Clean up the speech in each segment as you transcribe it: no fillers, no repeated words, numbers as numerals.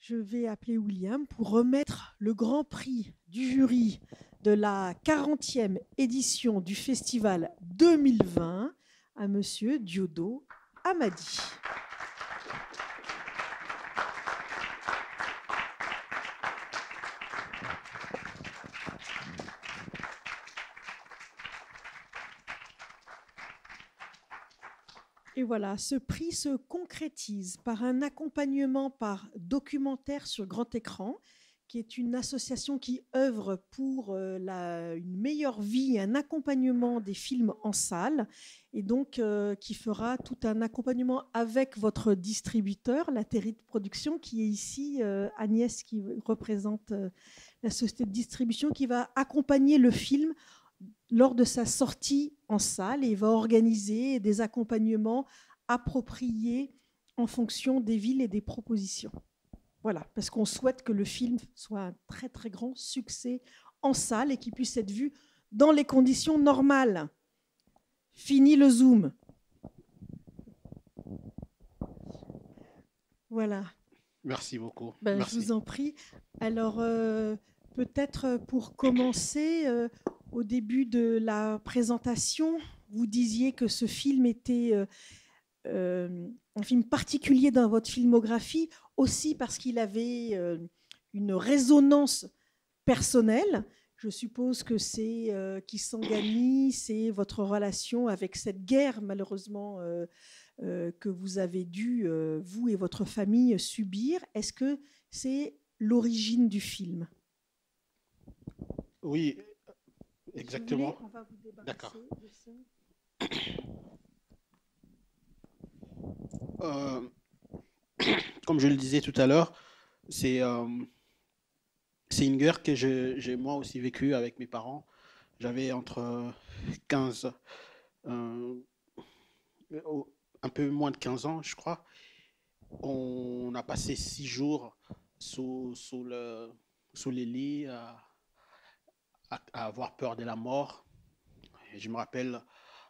Je vais appeler William pour remettre le grand prix du jury de la 40e édition du festival 2020 à Monsieur Diodo Amadi. Et voilà, ce prix se concrétise par un accompagnement par documentaire sur grand écran, qui est une association qui œuvre pour une meilleure vie, un accompagnement des films en salle, et donc qui fera tout un accompagnement avec votre distributeur, la Terride Production, qui est ici, Agnès, qui représente la société de distribution, qui va accompagner le film lors de sa sortie en salle et va organiser des accompagnements appropriés en fonction des villes et des propositions. Voilà, parce qu'on souhaite que le film soit un très très grand succès en salle et qu'il puisse être vu dans les conditions normales. Fini le Zoom. Voilà. Merci beaucoup. Merci. Je vous en prie. Alors, peut-être pour commencer, au début de la présentation, vous disiez que ce film était un film particulier dans votre filmographie, aussi parce qu'il avait une résonance personnelle. Je suppose que c'est Kisangani, c'est votre relation avec cette guerre, malheureusement, que vous avez dû, vous et votre famille, subir. Est-ce que c'est l'origine du film? Oui, exactement. Si vous voulez, on va vous débarrasser. D'accord. De ça. Comme je le disais tout à l'heure, c'est une guerre que j'ai moi aussi vécue avec mes parents. J'avais entre 15, un peu moins de 15 ans, je crois. On a passé 6 jours sous les lits à avoir peur de la mort. Et je me rappelle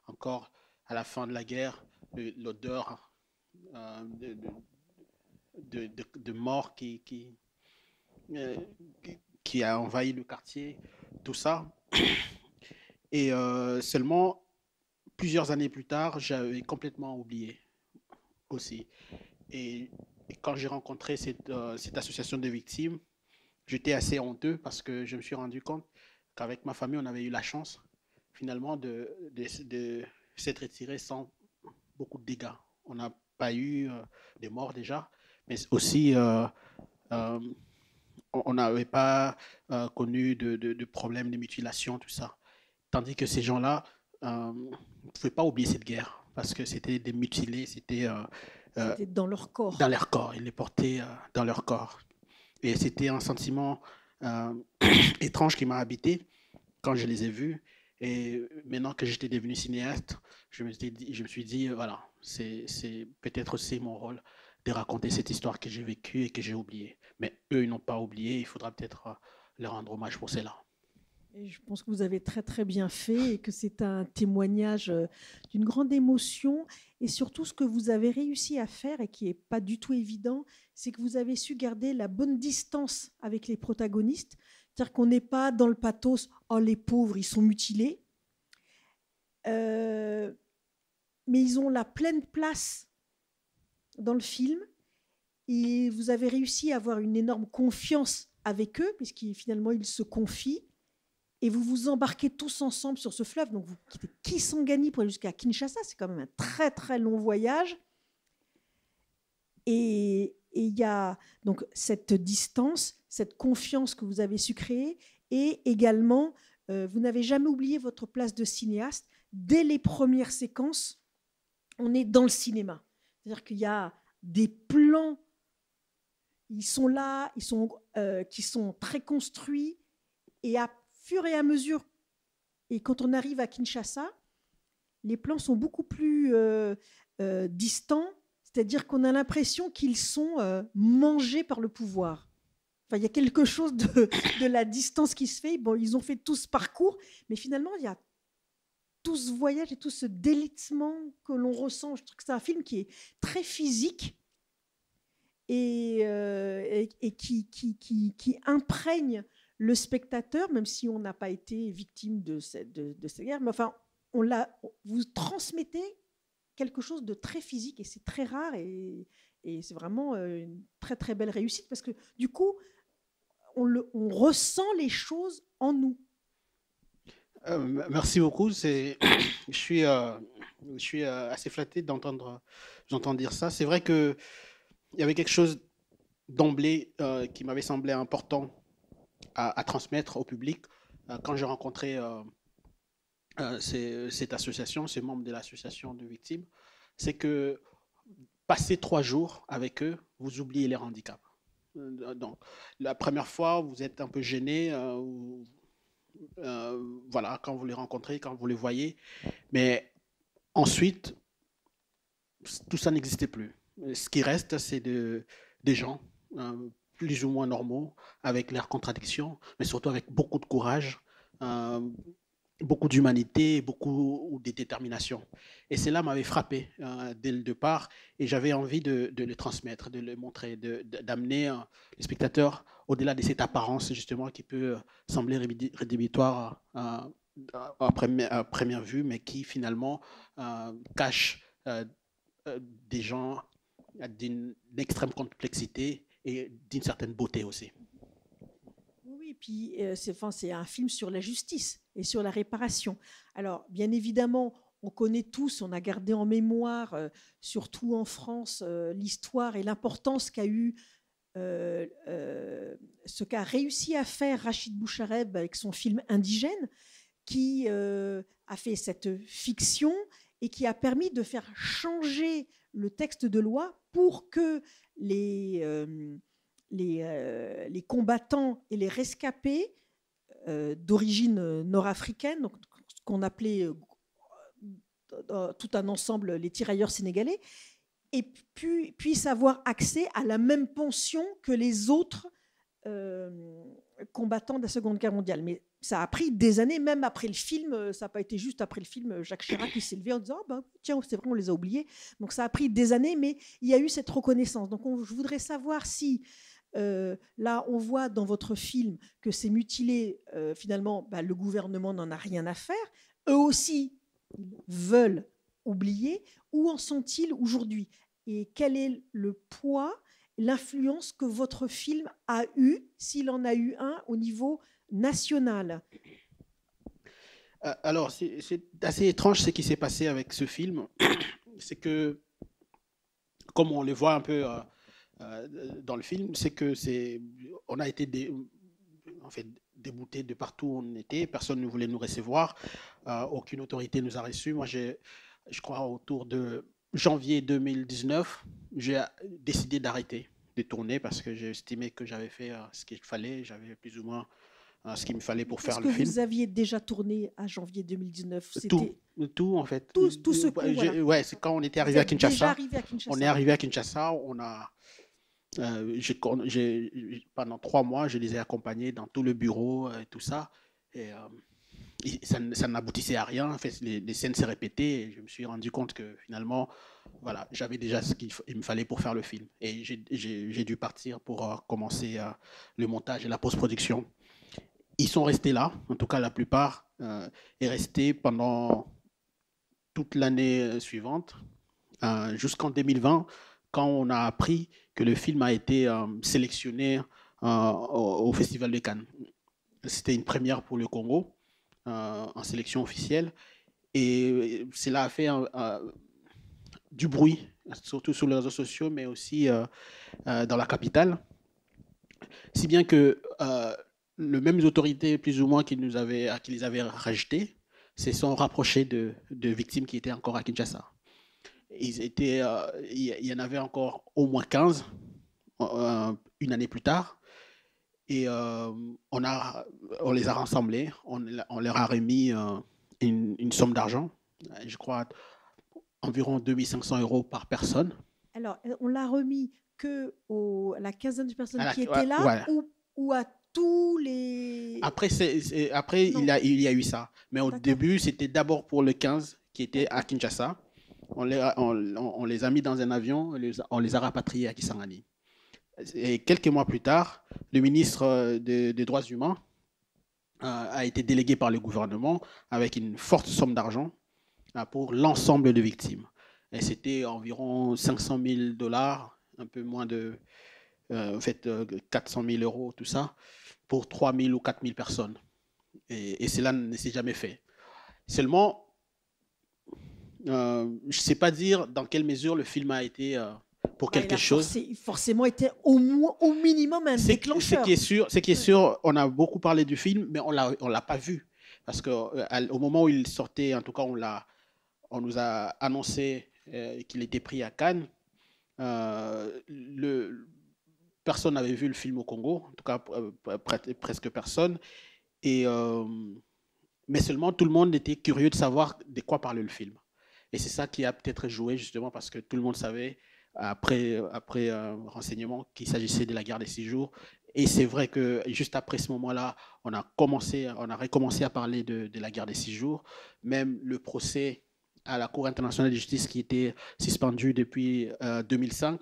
encore à la fin de la guerre, l'odeur de mort qui a envahi le quartier, tout ça. Et seulement plusieurs années plus tard, j'avais complètement oublié aussi. Et quand j'ai rencontré cette association de victimes, j'étais assez honteux parce que je me suis rendu compte qu'avec ma famille, on avait eu la chance finalement de s'être retiré sans beaucoup de dégâts. On n'a pas eu de morts déjà, mais aussi on n'avait pas connu de problèmes de mutilation, tout ça. Tandis que ces gens-là ne pouvaient pas oublier cette guerre parce que c'était des mutilés, c'était dans leur corps. Dans leur corps, ils les portaient dans leur corps. Et c'était un sentiment étrange qui m'a habité quand je les ai vus. Et maintenant que j'étais devenu cinéaste, je me suis dit voilà, c'est peut-être aussi mon rôle de raconter cette histoire que j'ai vécue et que j'ai oubliée. Mais eux, ils n'ont pas oublié, il faudra peut-être leur rendre hommage pour cela. Et je pense que vous avez très très bien fait et que c'est un témoignage d'une grande émotion. Et surtout, ce que vous avez réussi à faire et qui n'est pas du tout évident, c'est que vous avez su garder la bonne distance avec les protagonistes. C'est-à-dire qu'on n'est pas dans le pathos « oh les pauvres, ils sont mutilés ». Mais ils ont la pleine place dans le film. Et vous avez réussi à avoir une énorme confiance avec eux, puisqu'ils finalement ils se confient. Et vous vous embarquez tous ensemble sur ce fleuve. Donc, vous quittez Kisangani pour aller jusqu'à Kinshasa. C'est quand même un très, très long voyage. Et il y a donc cette distance, cette confiance que vous avez su créer. Et également, vous n'avez jamais oublié votre place de cinéaste. Dès les premières séquences, on est dans le cinéma. C'est-à-dire qu'il y a des plans, ils sont là, qui sont très construits. Et à fur et à mesure, et quand on arrive à Kinshasa, les plans sont beaucoup plus distants, c'est-à-dire qu'on a l'impression qu'ils sont mangés par le pouvoir. Enfin, il y a quelque chose de la distance qui se fait. Bon, ils ont fait tout ce parcours, mais finalement, il y a tout ce voyage et tout ce délitement que l'on ressent. Je trouve que c'est un film qui est très physique et qui imprègne le spectateur, même si on n'a pas été victime de cette guerre. Mais enfin, vous transmettez quelque chose de très physique et c'est très rare et c'est vraiment une très très belle réussite parce que du coup, on ressent les choses en nous. Merci beaucoup. Je suis assez flatté d'entendre dire ça. C'est vrai qu'il y avait quelque chose d'emblée qui m'avait semblé important à transmettre au public quand j'ai rencontré cette association, ces membres de l'association de victimes. C'est que passer 3 jours avec eux, vous oubliez les handicaps. Donc, la première fois, vous êtes un peu gêné, voilà, quand vous les rencontrez, quand vous les voyez. Mais ensuite, tout ça n'existait plus. Ce qui reste, c'est des gens plus ou moins normaux, avec leurs contradictions, mais surtout avec beaucoup de courage, beaucoup d'humanité, beaucoup de détermination. Et cela m'avait frappé dès le départ, et j'avais envie de le transmettre, de le montrer, d'amener les spectateurs au-delà de cette apparence justement qui peut sembler rédhibitoire à première vue, mais qui finalement cache des gens d'une extrême complexité et d'une certaine beauté aussi. Oui, puis c'est un film sur la justice et sur la réparation. Alors, bien évidemment, on connaît tous, on a gardé en mémoire, surtout en France, l'histoire et l'importance qu'a eu ce qu'a réussi à faire Rachid Bouchareb avec son film Indigène, qui a fait cette fiction et qui a permis de faire changer le texte de loi pour que les combattants et les rescapés d'origine nord-africaine, donc ce qu'on appelait tout un ensemble les tirailleurs sénégalais, et puissent avoir accès à la même pension que les autres combattants de la Seconde Guerre mondiale. Mais ça a pris des années, même après le film. Ça n'a pas été juste après le film Jacques Chirac qui s'est levé en disant tiens, c'est vrai, on les a oubliés. Donc ça a pris des années, mais il y a eu cette reconnaissance. Donc je voudrais savoir si là, on voit dans votre film que ces mutilés, finalement, le gouvernement n'en a rien à faire. Eux aussi veulent oublier. Où en sont-ils aujourd'hui? Et quel est le poids, l'influence que votre film a eu, s'il en a eu un, au niveau national? Alors, c'est assez étrange ce qui s'est passé avec ce film. C'est que, comme on le voit un peu dans le film, c'est que on a été déboutés de partout où on était. Personne ne voulait nous recevoir. Aucune autorité nous a reçus. Moi, je crois autour de janvier 2019, j'ai décidé d'arrêter de tourner parce que j'ai estimé que j'avais fait ce qu'il fallait. J'avais plus ou moins ce qu'il me fallait pour faire le film. Est-ce que vous aviez déjà tourné à janvier 2019? Tout en fait. Tout ce coup, voilà. Ouais, c'est quand on était arrivé à Kinshasa. Déjà arrivé à Kinshasa. On est arrivé à Kinshasa, on a... pendant 3 mois, je les ai accompagnés dans tout le bureau et tout ça. Et ça n'aboutissait à rien. En fait, les scènes s'est répétées et je me suis rendu compte que finalement, voilà, j'avais déjà ce qu'il me fallait pour faire le film. Et j'ai dû partir pour commencer le montage et la post-production. Ils sont restés là, en tout cas la plupart, est resté pendant toute l'année suivante, jusqu'en 2020, quand on a appris que le film a été sélectionné au Festival de Cannes. C'était une première pour le Congo, en sélection officielle. Et cela a fait du bruit, surtout sur les réseaux sociaux, mais aussi dans la capitale. Si bien que les mêmes autorités, plus ou moins, qui les avaient rajetés, se sont rapprochées de victimes qui étaient encore à Kinshasa. Il y en avait encore au moins 15 une année plus tard. Et on les a rassemblés, on leur a remis une somme d'argent, je crois environ 2500 € par personne. Alors, on l'a remis que à la quinzaine de personnes qui étaient là, ouais. ou à tous les... Après, il y a eu ça. Mais au début, c'était d'abord pour le 15 qui était à Kinshasa. On les a mis dans un avion, on les a rapatriés à Kisangani. Et quelques mois plus tard, le ministre des Droits humains a été délégué par le gouvernement avec une forte somme d'argent pour l'ensemble des victimes. Et c'était environ 500 000 dollars, un peu moins de en fait, 400 000 euros, tout ça, pour 3 000 ou 4 000 personnes. Et cela ne s'est jamais fait. Seulement, je ne sais pas dire dans quelle mesure le film a été pour Bah, il quelque a chose. forcément été au minimum un déclencheur. Ce qui est sûr, on a beaucoup parlé du film, mais on l'a pas vu. Parce qu'au moment où il sortait, en tout cas, on nous a annoncé qu'il était pris à Cannes. Personne n'avait vu le film au Congo, en tout cas presque personne. Et, mais seulement tout le monde était curieux de savoir de quoi parlait le film. Et c'est ça qui a peut-être joué justement parce que tout le monde savait après renseignement qu'il s'agissait de la guerre des 6 jours. Et c'est vrai que juste après ce moment-là, on a recommencé à parler de la guerre des 6 jours. Même le procès à la Cour internationale de justice qui était suspendu depuis 2005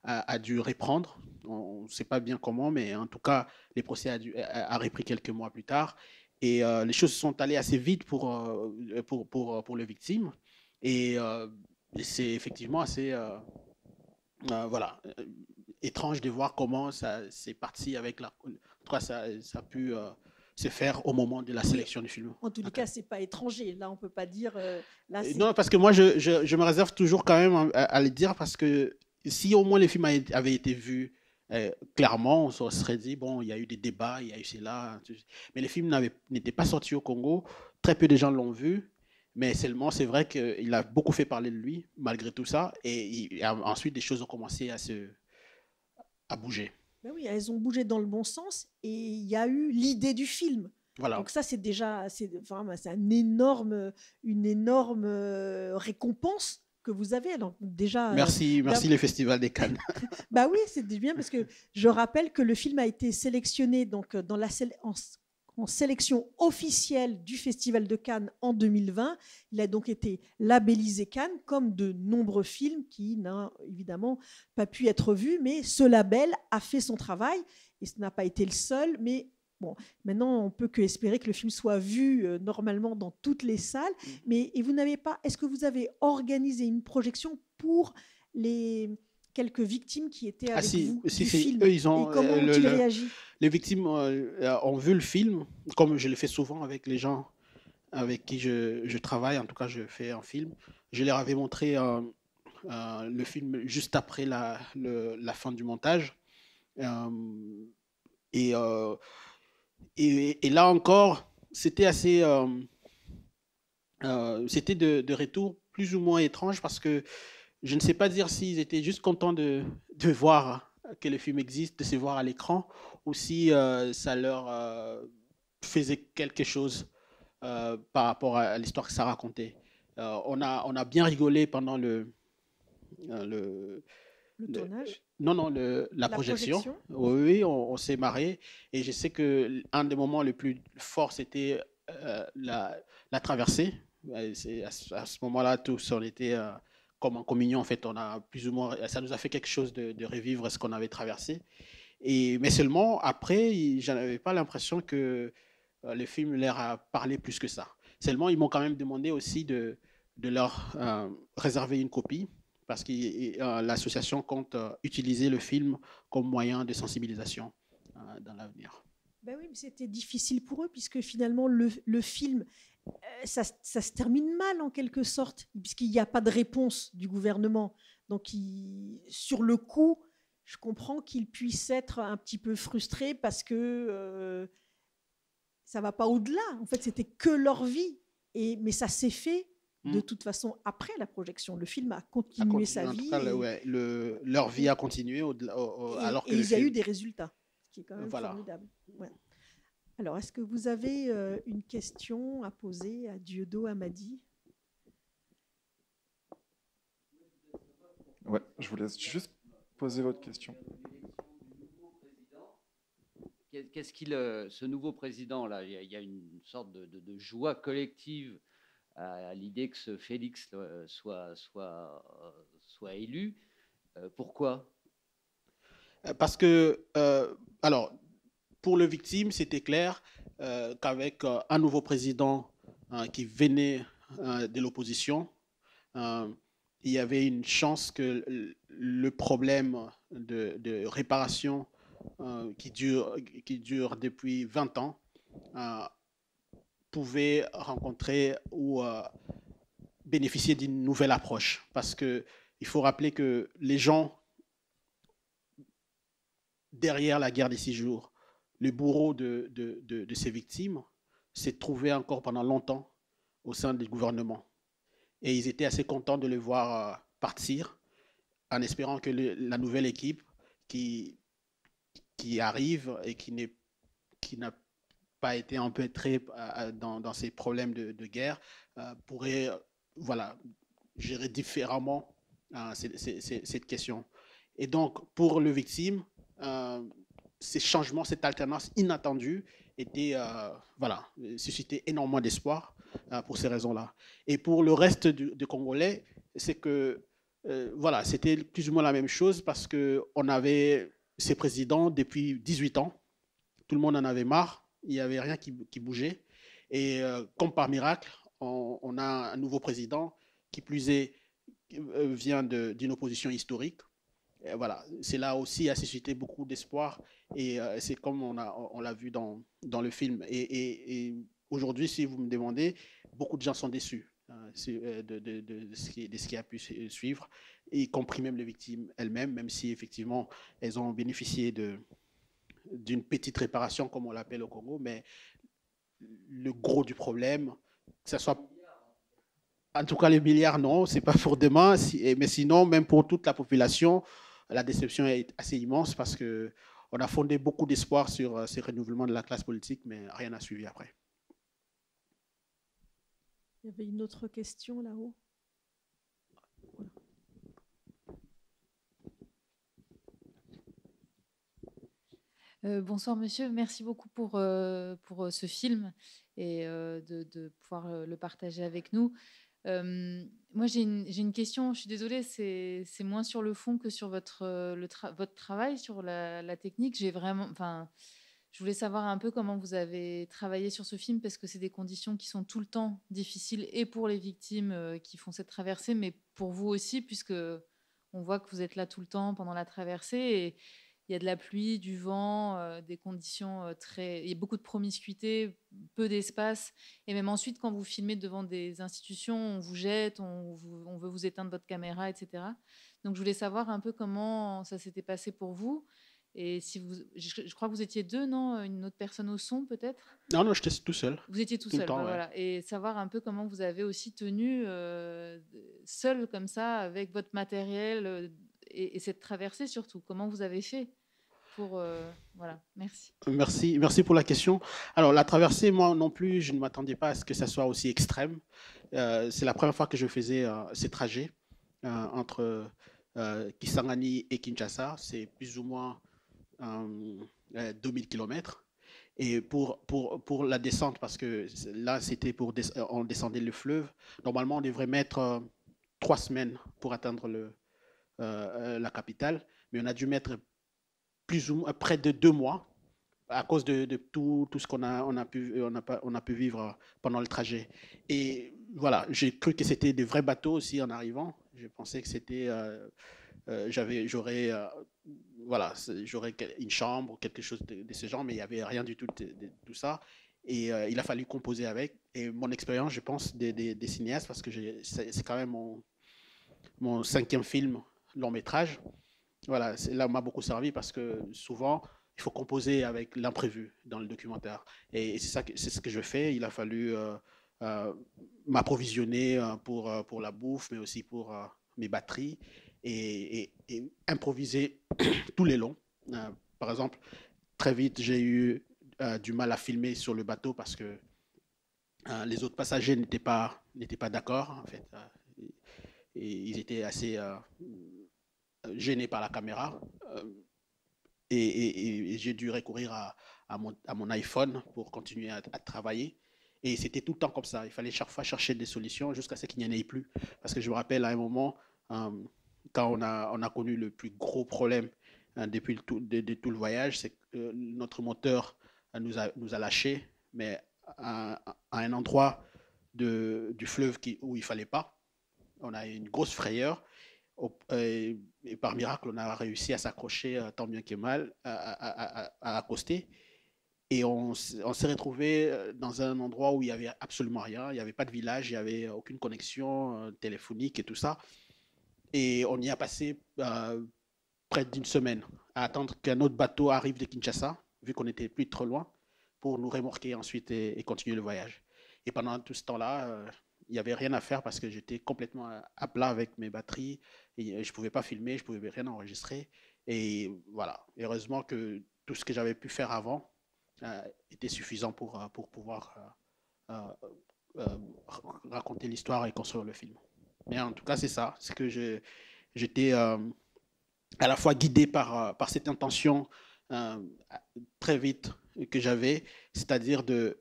a dû reprendre. On ne sait pas bien comment, mais en tout cas, les procès a repris quelques mois plus tard. Et les choses sont allées assez vite pour les victimes. Et c'est effectivement assez voilà, étrange de voir comment ça s'est parti avec la. En tout cas, ça a pu se faire au moment de la sélection du film. En tous les cas, c'est pas étranger. Là, on peut pas dire. Là, non, parce que moi, je me réserve toujours quand même à le dire parce que si au moins les films avaient été vus clairement, on se serait dit, bon, il y a eu des débats, il y a eu cela. Mais les films n'étaient pas sortis au Congo. Très peu de gens l'ont vu. Mais seulement, c'est vrai qu'il a beaucoup fait parler de lui, malgré tout ça. Et ensuite, des choses ont commencé à bouger. Ben oui, elles ont bougé dans le bon sens. Et il y a eu l'idée du film. Voilà. Donc ça, c'est déjà une énorme récompense que vous avez. Alors déjà, merci les festivals des Cannes. Bah oui, c'est bien parce que je rappelle que le film a été sélectionné donc en sélection officielle du Festival de Cannes en 2020. Il a donc été labellisé Cannes, comme de nombreux films qui n'ont évidemment pas pu être vus, mais ce label a fait son travail et ce n'a pas été le seul, mais bon, maintenant, on peut que espérer que le film soit vu normalement dans toutes les salles. Mais et vous n'avez pas. Est-ce que vous avez organisé une projection pour les quelques victimes qui étaient avec vous du film? Eux, ils ont, et comment ont-ils réagi? Les victimes ont vu le film, comme je le fais souvent avec les gens avec qui je travaille. En tout cas, je fais un film. Je leur avais montré le film juste après la fin du montage. Et, et là encore, c'était assez. C'était de retour plus ou moins étrange parce que je ne sais pas dire s'ils étaient juste contents de voir que le film existe, de se voir à l'écran, ou si ça leur faisait quelque chose par rapport à l'histoire que ça racontait. On a bien rigolé pendant le tournage. Non, la projection. Oui, on s'est marré. Et je sais qu'un des moments les plus forts, c'était la traversée. À ce moment-là, tous on était comme en communion. En fait, on a plus ou moins, ça nous a fait quelque chose de revivre ce qu'on avait traversé. Mais seulement, après, je n'avais pas l'impression que le film leur a parlé plus que ça. Seulement, ils m'ont quand même demandé aussi de leur réserver une copie parce que l'association compte utiliser le film comme moyen de sensibilisation dans l'avenir. Ben oui, mais c'était difficile pour eux puisque finalement le film, ça se termine mal en quelque sorte, puisqu'il n'y a pas de réponse du gouvernement. Donc sur le coup, je comprends qu'ils puissent être un petit peu frustrés parce que ça ne va pas au-delà. En fait, c'était que leur vie. Mais ça s'est fait de toute façon après la projection. Le film a continué sa vie. Cas, leur vie a continué alors que il y a eu des résultats, ce qui est quand même formidable. Ouais. Alors, est-ce que vous avez une question à poser à Dieudo Amadi? Ouais, je vous laisse juste poser votre question. Qu'est-ce ce nouveau président là, il y a une sorte de joie collective à l'idée que ce Félix soit élu. Pourquoi? Parce que, alors, pour le victime, c'était clair qu'avec un nouveau président qui venait de l'opposition, il y avait une chance que le problème de réparation qui dure depuis 20 ans euh, pouvait rencontrer ou bénéficier d'une nouvelle approche. Parce qu'il faut rappeler que les gens, derrière la guerre des 6 jours, le bourreau de ces victimes s'est trouvé encore pendant longtemps au sein du gouvernement. Et ils étaient assez contents de les voir partir, en espérant que la nouvelle équipe qui arrive et qui n'a pas été empêtrée dans ces problèmes de guerre pourrait voilà, gérer différemment cette question. Et donc, pour le victime, ces changements, cette alternance inattendue était, voilà, suscitait énormément d'espoir pour ces raisons-là. Et pour le reste des Congolais, c'est que, voilà, c'était plus ou moins la même chose parce qu'on avait ces présidents depuis 18 ans. Tout le monde en avait marre. Il n'y avait rien qui bougeait. Et comme par miracle, on a un nouveau président qui plus est vient d'une opposition historique. Et voilà, c'est là aussi a suscité beaucoup d'espoir et c'est comme on l'a vu dans le film. Et aujourd'hui, si vous me demandez, beaucoup de gens sont déçus de ce qui a pu suivre, y compris même les victimes elles-mêmes, même si effectivement elles ont bénéficié d'une petite réparation, comme on l'appelle au Congo, mais le gros du problème, que ce soit en tout cas les milliards, non, c'est pas pour demain, mais sinon, même pour toute la population, la déception est assez immense parce qu'on a fondé beaucoup d'espoir sur ces renouvellements de la classe politique, mais rien n'a suivi après. Il y avait une autre question là-haut. Bonsoir monsieur, merci beaucoup pour ce film et de pouvoir le partager avec nous. Moi j'ai une question, je suis désolée, c'est moins sur le fond que sur votre travail, sur la technique. Je voulais savoir un peu comment vous avez travaillé sur ce film parce que c'est des conditions qui sont tout le temps difficiles et pour les victimes qui font cette traversée, mais pour vous aussi puisque on voit que vous êtes là tout le temps pendant la traversée et il y a de la pluie, du vent, des conditions très... Il y a beaucoup de promiscuité, peu d'espace. Et même ensuite, quand vous filmez devant des institutions, on vous jette, on veut vous éteindre votre caméra, etc. Donc, je voulais savoir un peu comment ça s'était passé pour vous. Et si vous... Je crois que vous étiez deux, non? Une autre personne au son, peut-être? Non, j'étais tout seul. Vous étiez tout seul, temps, ouais. Voilà. Et savoir un peu comment vous avez aussi tenu seul comme ça, avec votre matériel et cette traversée surtout. Comment vous avez fait? Voilà, merci. Merci pour la question. Alors, la traversée, moi non plus, je ne m'attendais pas à ce que ça soit aussi extrême. C'est la première fois que je faisais ces trajets entre Kisangani et Kinshasa. C'est plus ou moins 2000 km. Et pour la descente, parce que là, c'était on descendait le fleuve. Normalement, on devrait mettre 3 semaines pour atteindre la capitale. Mais on a dû mettre plus ou moins près de 2 mois à cause de tout ce qu'on a pu vivre pendant le trajet. Et voilà, j'ai cru que c'était des vrais bateaux aussi en arrivant. Je pensais que c'était, j'aurais une chambre ou quelque chose de ce genre, mais il n'y avait rien du tout de tout ça. Et il a fallu composer avec. Et mon expérience, je pense, des cinéastes, parce que c'est quand même mon 5e film long métrage. Voilà, là m'a beaucoup servi parce que souvent, il faut composer avec l'imprévu dans le documentaire. Et c'est ce que je fais. Il a fallu m'approvisionner pour la bouffe, mais aussi pour mes batteries et improviser tous les longs. Par exemple, très vite, j'ai eu du mal à filmer sur le bateau parce que les autres passagers n'étaient pas d'accord, en fait. Et ils étaient assez gêné par la caméra et j'ai dû recourir à mon iPhone pour continuer à travailler. Et c'était tout le temps comme ça. Il fallait chaque fois chercher des solutions jusqu'à ce qu'il n'y en ait plus. Parce que je me rappelle à un moment, quand on a connu le plus gros problème depuis de tout le voyage, c'est que notre moteur nous a lâchés, mais à un endroit du fleuve où il ne fallait pas. On a eu une grosse frayeur. Et par miracle, on a réussi à s'accrocher tant bien que mal, à accoster. Et on s'est retrouvé dans un endroit où il n'y avait absolument rien. Il n'y avait pas de village, il n'y avait aucune connexion téléphonique et tout ça. Et on y a passé près d'une semaine à attendre qu'un autre bateau arrive de Kinshasa, vu qu'on n'était plus trop loin, pour nous remorquer ensuite et continuer le voyage. Et pendant tout ce temps-là, il n'y avait rien à faire parce que j'étais complètement à plat avec mes batteries. Et je ne pouvais pas filmer, je ne pouvais rien enregistrer. Et voilà, heureusement que tout ce que j'avais pu faire avant était suffisant pour pouvoir raconter l'histoire et construire le film. Mais en tout cas, c'est ça. C'est que j'étais à la fois guidé par cette intention très vite que j'avais, c'est-à-dire de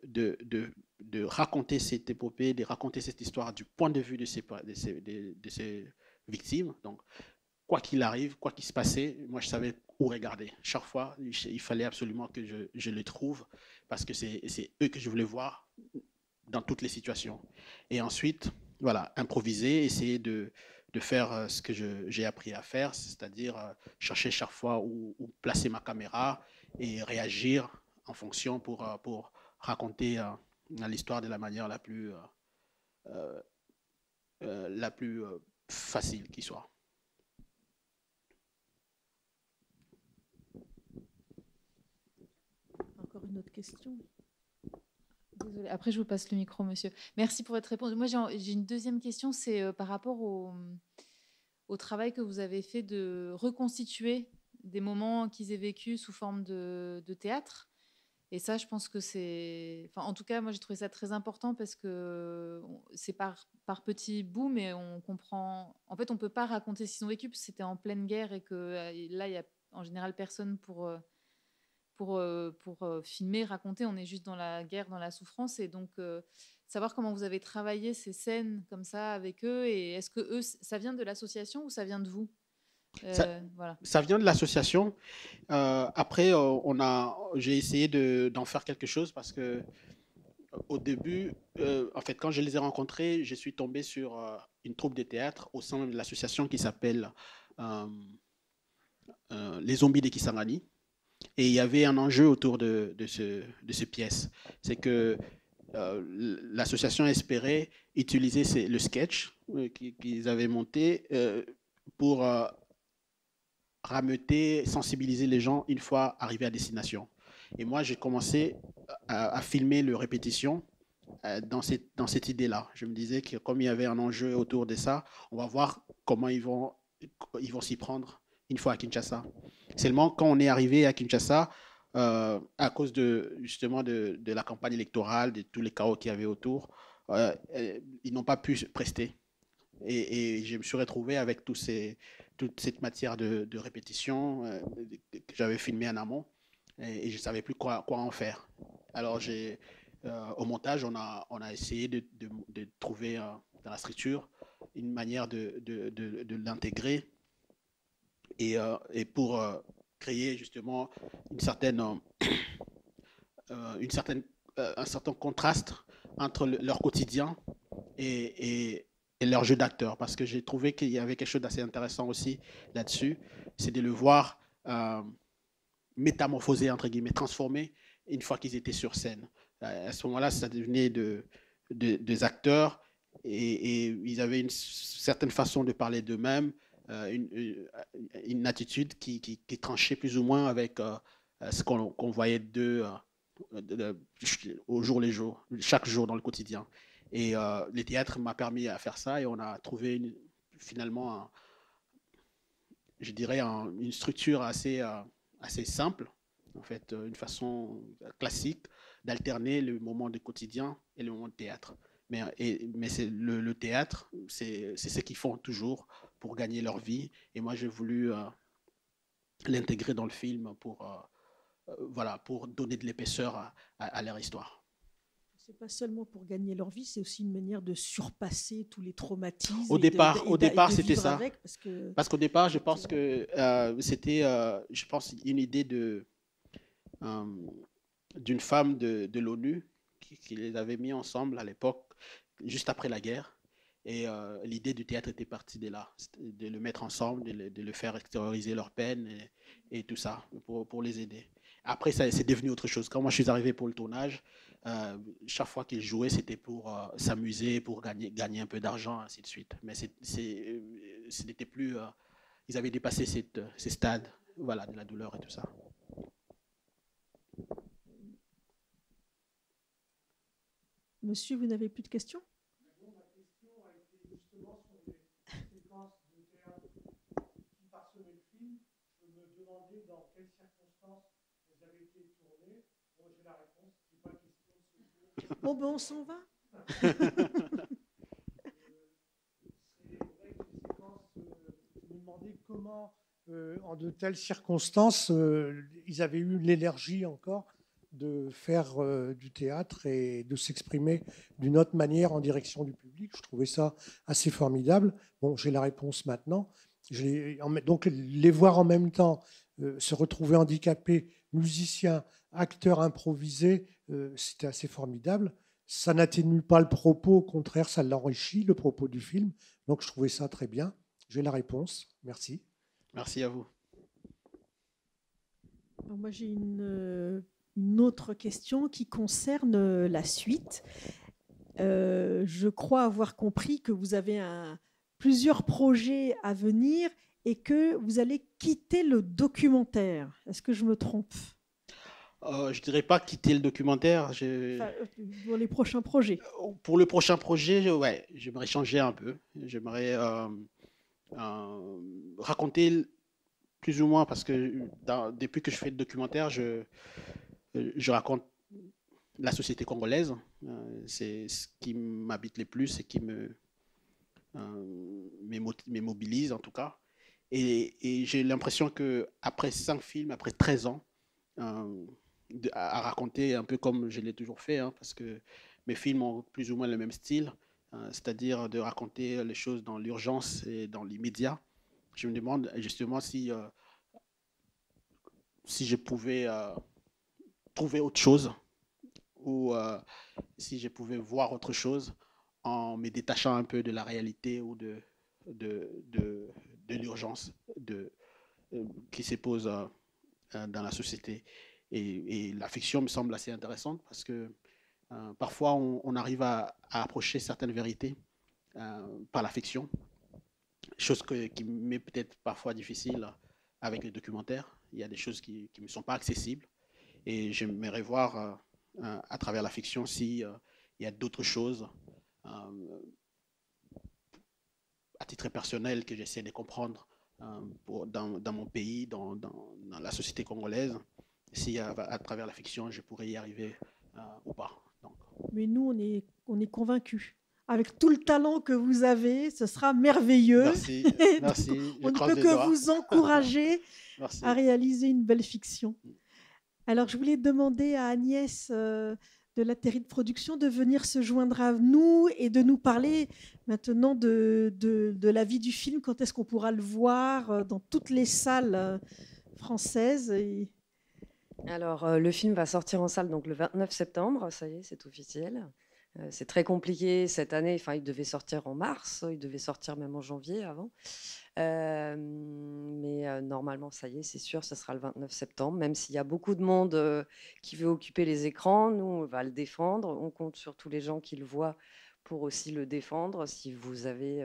raconter cette épopée, de raconter cette histoire du point de vue de ces victimes. Donc, quoi qu'il arrive, quoi qu'il se passait, moi, je savais où regarder. Chaque fois, il fallait absolument que je les trouve parce que c'est eux que je voulais voir dans toutes les situations. Et ensuite, voilà, improviser, essayer de faire ce que j'ai appris à faire, c'est-à-dire chercher chaque fois où placer ma caméra et réagir en fonction pour raconter l'histoire de la manière la plus facile qui soit. Encore une autre question? Désolée. Après, je vous passe le micro, monsieur. Merci pour votre réponse. Moi, j'ai une deuxième question, c'est par rapport au travail que vous avez fait de reconstituer des moments qu'ils aient vécus sous forme de théâtre. Et ça, je pense que c'est... Enfin, en tout cas, moi, j'ai trouvé ça très important parce que c'est par petits bouts, mais on comprend... En fait, on ne peut pas raconter ce qu'ils ont vécu parce que c'était en pleine guerre et que là, il y a en général personne pour filmer, raconter. On est juste dans la guerre, dans la souffrance. Et donc, savoir comment vous avez travaillé ces scènes comme ça avec eux. Et est-ce que eux, ça vient de l'association ou ça vient de vous? Voilà. Ça vient de l'association. Après, j'ai essayé d'en faire quelque chose parce que au début, en fait, quand je les ai rencontrés, je suis tombé sur une troupe de théâtre au sein de l'association qui s'appelle Les Zombies de Kisangani. Et il y avait un enjeu autour de ces pièces. C'est que l'association espérait utiliser le sketch qu'ils avaient monté pour rameuter, sensibiliser les gens une fois arrivés à destination. Et moi, j'ai commencé à filmer les répétitions dans cette idée-là. Je me disais que comme il y avait un enjeu autour de ça, on va voir comment ils vont s'y prendre une fois à Kinshasa. Seulement, quand on est arrivé à Kinshasa, à cause justement de la campagne électorale, de tous les chaos qu'il y avait autour, ils n'ont pas pu prester. Et je me suis retrouvé avec toute cette matière de répétition que j'avais filmée en amont et je ne savais plus quoi en faire. Alors, au montage, on a essayé de trouver dans la structure une manière de l'intégrer et pour créer justement un certain contraste entre leur quotidien et leur jeu d'acteur, parce que j'ai trouvé qu'il y avait quelque chose d'assez intéressant aussi là-dessus, c'est de le voir métamorphoser, entre guillemets, transformer une fois qu'ils étaient sur scène. À ce moment-là, ça devenait des acteurs et ils avaient une certaine façon de parler d'eux-mêmes, une attitude qui tranchait plus ou moins avec ce qu'on voyait d'eux au jour le jour, chaque jour dans le quotidien. Et le théâtre m'a permis à faire ça et on a trouvé finalement, je dirais, une structure assez simple, en fait, une façon classique d'alterner le moment de quotidien et le moment de théâtre. Mais c'est le théâtre, c'est ce qu'ils font toujours pour gagner leur vie. Et moi, j'ai voulu l'intégrer dans le film pour donner de l'épaisseur à leur histoire. C'est pas seulement pour gagner leur vie, c'est aussi une manière de surpasser tous les traumatismes. Au départ, c'était vivre ça. avec, Parce qu'au départ, je pense que c'était, une idée d'une femme de l'ONU qui les avait mis ensemble à l'époque, juste après la guerre. Et l'idée du théâtre était partie de là, de le mettre ensemble, de le faire extérioriser leur peine et tout ça, pour les aider. Après, c'est devenu autre chose. Quand moi je suis arrivé pour le tournage, chaque fois qu'ils jouaient, c'était pour s'amuser, pour gagner un peu d'argent, ainsi de suite. Mais ce n'était plus... ils avaient dépassé ces stades, voilà, de la douleur et tout ça. Monsieur, vous n'avez plus de questions? Ma question a été justement sur les séquences de théâtre qui parsemaient le film. Je me demandais dans quelles circonstances elles avaient été tournées. Bon, j'ai la réponse, c'est pas question de se dire. Bon, ben on s'en va. C'est vrai que ces séquences, je me demandais comment, en de telles circonstances, ils avaient eu l'énergie encore de faire du théâtre et de s'exprimer d'une autre manière en direction du public. Je trouvais ça assez formidable. Bon, j'ai la réponse maintenant. Donc, les voir en même temps, se retrouver handicapés, musiciens, acteurs improvisés, c'était assez formidable. Ça n'atténue pas le propos, au contraire, ça l'enrichit, le propos du film. Donc, je trouvais ça très bien. J'ai la réponse. Merci. Merci à vous. Alors moi, j'ai une autre question qui concerne la suite. Je crois avoir compris que vous avez plusieurs projets à venir et que vous allez quitter le documentaire. Est-ce que je me trompe? Je ne dirais pas quitter le documentaire. Pour les prochains projets. Pour le prochain projet, ouais, j'aimerais changer un peu. J'aimerais raconter plus ou moins, parce que depuis que je fais le documentaire, je raconte la société congolaise. C'est ce qui m'habite le plus et qui me mobilise en tout cas. Et j'ai l'impression qu'après 5 films, après 13 ans, à raconter un peu comme je l'ai toujours fait, hein, parce que mes films ont plus ou moins le même style, c'est-à-dire de raconter les choses dans l'urgence et dans l'immédiat. Je me demande justement si je pouvais trouver autre chose, ou si je pouvais voir autre chose en me détachant un peu de la réalité ou de l'urgence qui se pose dans la société. Et la fiction me semble assez intéressante parce que parfois on arrive à approcher certaines vérités par la fiction, chose qui m'est peut-être parfois difficile avec les documentaires. Il y a des choses qui ne me sont pas accessibles et j'aimerais voir à travers la fiction s'il y a d'autres choses à titre personnel que j'essaie de comprendre dans mon pays, dans la société congolaise, si à travers la fiction je pourrais y arriver ou pas. Donc. Mais nous, on est convaincus. Avec tout le talent que vous avez, ce sera merveilleux. Merci, merci. On ne peut que vous encourager à réaliser une belle fiction. Alors, je voulais demander à Agnès de la Terrine Production de venir se joindre à nous et de nous parler maintenant de la vie du film. Quand est-ce qu'on pourra le voir dans toutes les salles françaises Alors, le film va sortir en salle donc, le 29 septembre. Ça y est, c'est officiel. C'est très compliqué cette année. Enfin, il devait sortir en mars. Il devait sortir même en janvier avant. Mais normalement, ça y est, c'est sûr, ce sera le 29 septembre. Même s'il y a beaucoup de monde qui veut occuper les écrans, nous, on va le défendre. On compte sur tous les gens qui le voient pour aussi le défendre. Si vous avez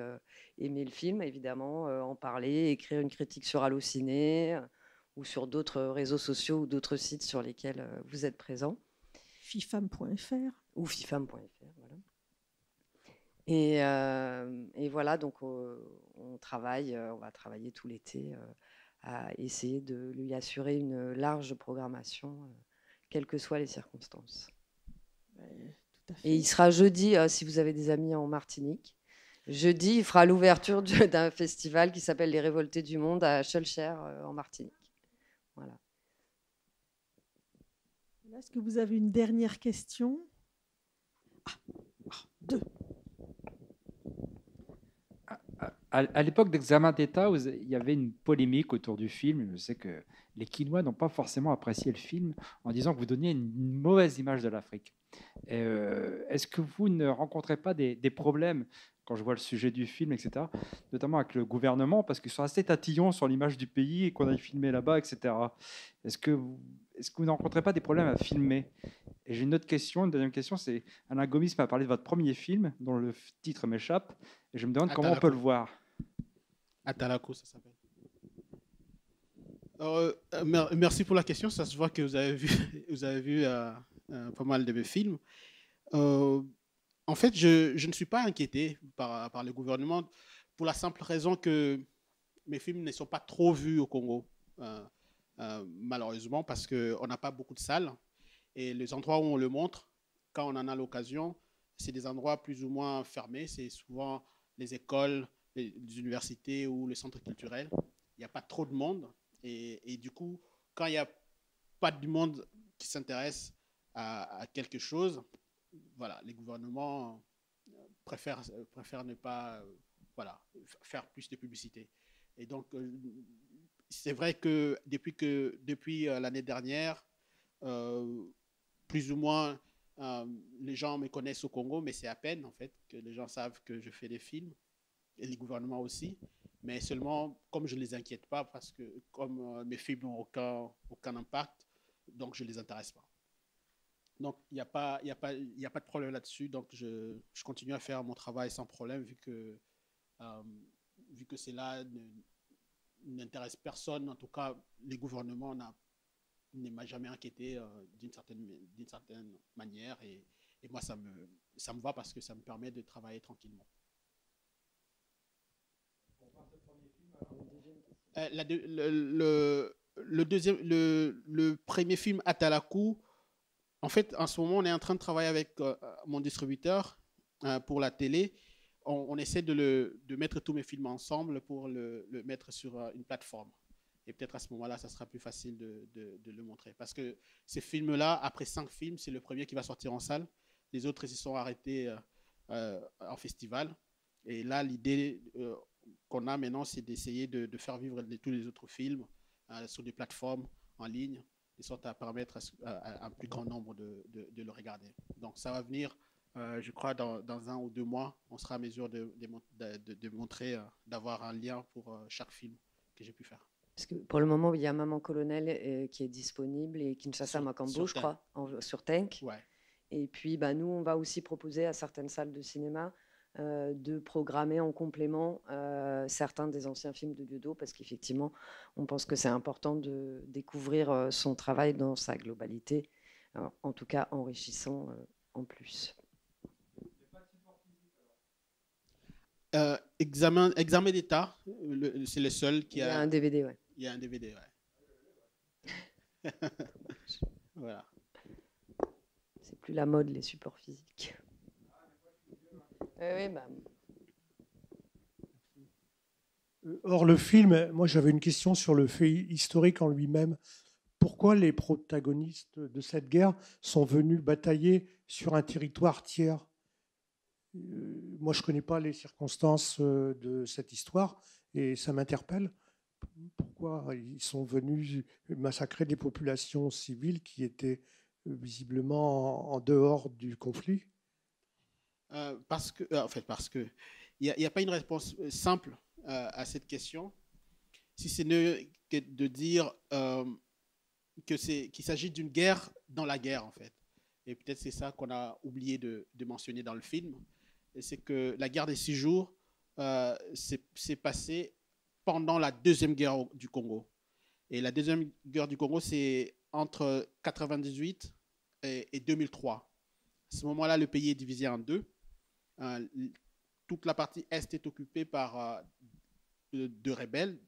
aimé le film, évidemment, en parler, écrire une critique sur Allociné ou sur d'autres réseaux sociaux ou d'autres sites sur lesquels vous êtes présents. Fifam.fr. Ou fifam.fr, voilà. Et voilà, donc on va travailler tout l'été à essayer de lui assurer une large programmation, quelles que soient les circonstances. Tout à fait. Et il sera jeudi, si vous avez des amis en Martinique. Jeudi, il fera l'ouverture d'un festival qui s'appelle Les Révoltés du Monde à Schœlcher, en Martinique. Voilà. Est-ce que vous avez une dernière question ? Deux. À l'époque d'Examen d'État, il y avait une polémique autour du film. Je sais que les Quinois n'ont pas forcément apprécié le film en disant que vous donniez une mauvaise image de l'Afrique. Est-ce que vous ne rencontrez pas des problèmes quand je vois le sujet du film, etc., notamment avec le gouvernement, parce qu'ils sont assez tatillons sur l'image du pays et qu'on aille filmer là-bas, etc. Est-ce que vous ne rencontrez pas des problèmes à filmer? Et j'ai une autre question, une deuxième question, c'est Alain Gomis m'a parlé de votre premier film, dont le titre m'échappe, et je me demande comment on peut le voir. Atalako, ça s'appelle. Merci pour la question. Ça se voit que vous avez vu pas mal de mes films. En fait, je ne suis pas inquiété par le gouvernement pour la simple raison que mes films ne sont pas trop vus au Congo, malheureusement, parce qu'on n'a pas beaucoup de salles. Et les endroits où on le montre, quand on en a l'occasion, c'est des endroits plus ou moins fermés. C'est souvent les écoles, les universités ou les centres culturels. Il n'y a pas trop de monde. Et du coup, quand il n'y a pas de monde qui s'intéresse à quelque chose, voilà, les gouvernements préfèrent ne pas faire plus de publicité. Et donc, c'est vrai que depuis l'année dernière, plus ou moins, les gens me connaissent au Congo, mais c'est à peine, en fait, que les gens savent que je fais des films, et les gouvernements aussi, mais seulement comme je ne les inquiète pas, parce que comme mes films n'ont aucun impact, donc je ne les intéresse pas. Donc, il n'y a pas de problème là-dessus, donc je continue à faire mon travail sans problème, vu que cela n'intéresse personne, en tout cas, les gouvernements ne m'a jamais inquiété d'une certaine manière, et moi ça me va parce que ça me permet de travailler tranquillement. Le premier film Atalaku, en fait, en ce moment, on est en train de travailler avec mon distributeur pour la télé. On essaie de mettre tous mes films ensemble pour le mettre sur une plateforme. Et peut-être à ce moment-là, ça sera plus facile de le montrer. Parce que ces films-là, après 5 films, c'est le premier qui va sortir en salle. Les autres, ils se sont arrêtés en festival. Et là, l'idée qu'on a maintenant, c'est d'essayer de faire vivre tous les autres films sur des plateformes en ligne, de sorte à permettre à un plus grand nombre de le regarder. Donc ça va venir, je crois, dans 1 ou 2 mois, on sera à mesure de montrer, d'avoir un lien pour chaque film que j'ai pu faire. Parce que pour le moment, il y a Maman Colonel qui est disponible et Kinshasa Makambo, je crois, sur Tank. Ouais. Et puis, nous, on va aussi proposer à certaines salles de cinéma de programmer en complément certains des anciens films de Dieudo, parce qu'effectivement, on pense que c'est important de découvrir son travail dans sa globalité, en tout cas enrichissant en plus. Examen d'État, c'est le seul qui a... Il y a un DVD, ouais. Il y a un DVD, ouais. Voilà. C'est plus la mode, les supports physiques. Oui, Or, le film, moi j'avais une question sur le fait historique en lui-même. Pourquoi les protagonistes de cette guerre sont venus batailler sur un territoire tiers? Moi, je ne connais pas les circonstances de cette histoire et ça m'interpelle. Pourquoi ils sont venus massacrer des populations civiles qui étaient visiblement en dehors du conflit? Parce que il n'y a pas une réponse simple à cette question, si ce n'est que de dire qu'il s'agit d'une guerre dans la guerre, en fait. Et peut-être c'est ça qu'on a oublié de mentionner dans le film. C'est que la guerre des 6 jours s'est passée pendant la deuxième guerre du Congo. Et la deuxième guerre du Congo, c'est entre 1998 et 2003. À ce moment-là, le pays est divisé en deux. Toute la partie est est occupée par 2 rebelles,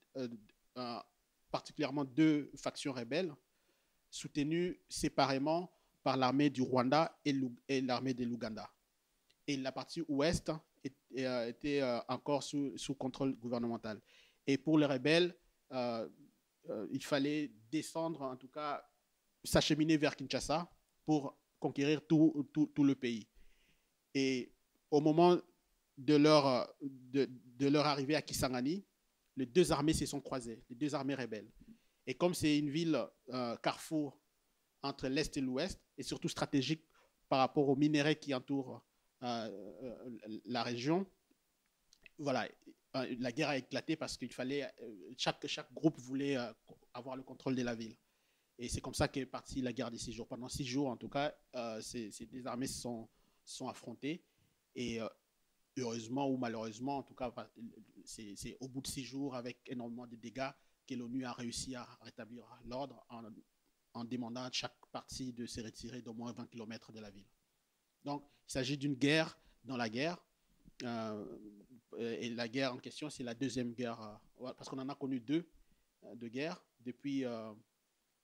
particulièrement 2 factions rebelles, soutenues séparément par l'armée du Rwanda et l'armée de l'Ouganda. Et la partie ouest était encore sous contrôle gouvernemental. Et pour les rebelles, il fallait descendre, en tout cas s'acheminer vers Kinshasa pour conquérir tout le pays. Et au moment de leur arrivée à Kisangani, les deux armées se sont croisées, les deux armées rebelles. Et comme c'est une ville carrefour entre l'Est et l'Ouest, et surtout stratégique par rapport aux minéraux qui entourent la région, voilà, la guerre a éclaté parce qu'il fallait, chaque groupe voulait avoir le contrôle de la ville. Et c'est comme ça qu'est partie la guerre des 6 jours. Pendant 6 jours, en tout cas, ces deux armées se sont affrontées. Et heureusement ou malheureusement, en tout cas, c'est au bout de 6 jours, avec énormément de dégâts, que l'ONU a réussi à rétablir l'ordre en demandant à chaque partie de se retirer d'au moins 20 km de la ville. Donc, il s'agit d'une guerre dans la guerre. Et la guerre en question, c'est la deuxième guerre, parce qu'on en a connu deux de guerres depuis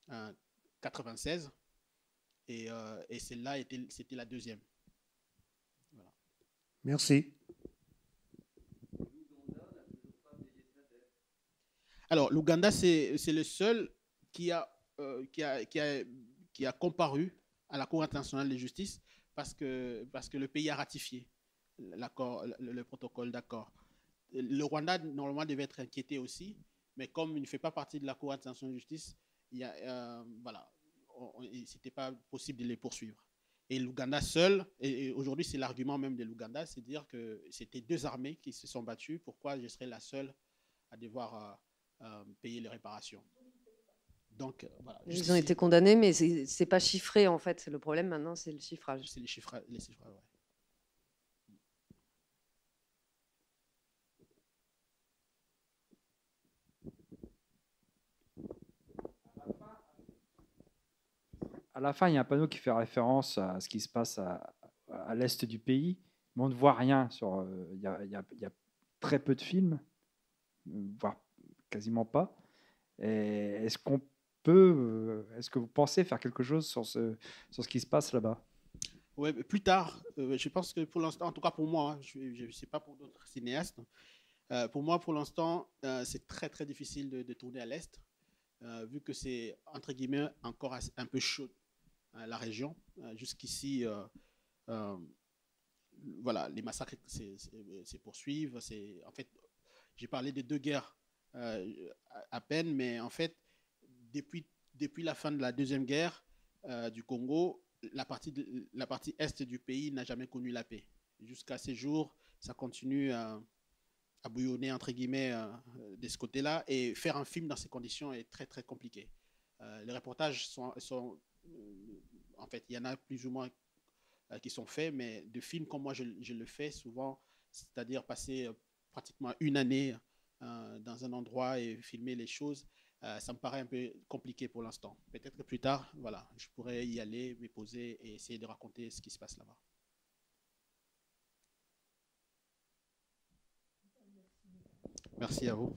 1996, et celle-là, c'était la deuxième. Voilà. Merci. Alors, l'Ouganda, c'est le seul qui a comparu à la Cour internationale de justice parce que le pays a ratifié le protocole d'accord. Le Rwanda, normalement, devait être inquiété aussi, mais comme il ne fait pas partie de la Cour internationale de justice, voilà, c'était pas possible de les poursuivre. Et l'Ouganda seul, et aujourd'hui, c'est l'argument même de l'Ouganda, c'est dire que c'était deux armées qui se sont battues. Pourquoi je serais la seule à devoir payer les réparations? Donc, voilà, ils ont été condamnés, mais c'est pas chiffré en fait. Le problème maintenant, c'est le chiffrage. C'est les chiffrages, ouais. À la fin, il y a un panneau qui fait référence à ce qui se passe à l'est du pays, mais on ne voit rien. Il y a très peu de films, voire quasiment pas. Est-ce que vous pensez faire quelque chose sur ce qui se passe là-bas? Ouais, plus tard, je pense que pour l'instant, en tout cas pour moi, je ne sais pas pour d'autres cinéastes, pour moi, pour l'instant, c'est très très difficile de tourner à l'est, vu que c'est, entre guillemets, encore un peu chaud, la région. Jusqu'ici, voilà, les massacres se poursuivent. En fait, j'ai parlé de deux guerres à peine, mais en fait, depuis la fin de la Deuxième Guerre du Congo, la partie est du pays n'a jamais connu la paix. Jusqu'à ces jours, ça continue à bouillonner, entre guillemets, de ce côté-là. Et faire un film dans ces conditions est très, très compliqué. Les reportages sont en fait, il y en a plus ou moins qui sont faits, mais de films comme moi, je le fais souvent, c'est-à-dire passer pratiquement une année dans un endroit et filmer les choses, ça me paraît un peu compliqué pour l'instant. Peut-être que plus tard, voilà, je pourrais y aller, me poser et essayer de raconter ce qui se passe là-bas. Merci à vous.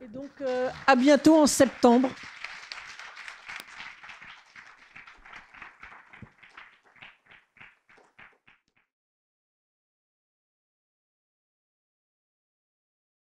Et donc, à bientôt en septembre.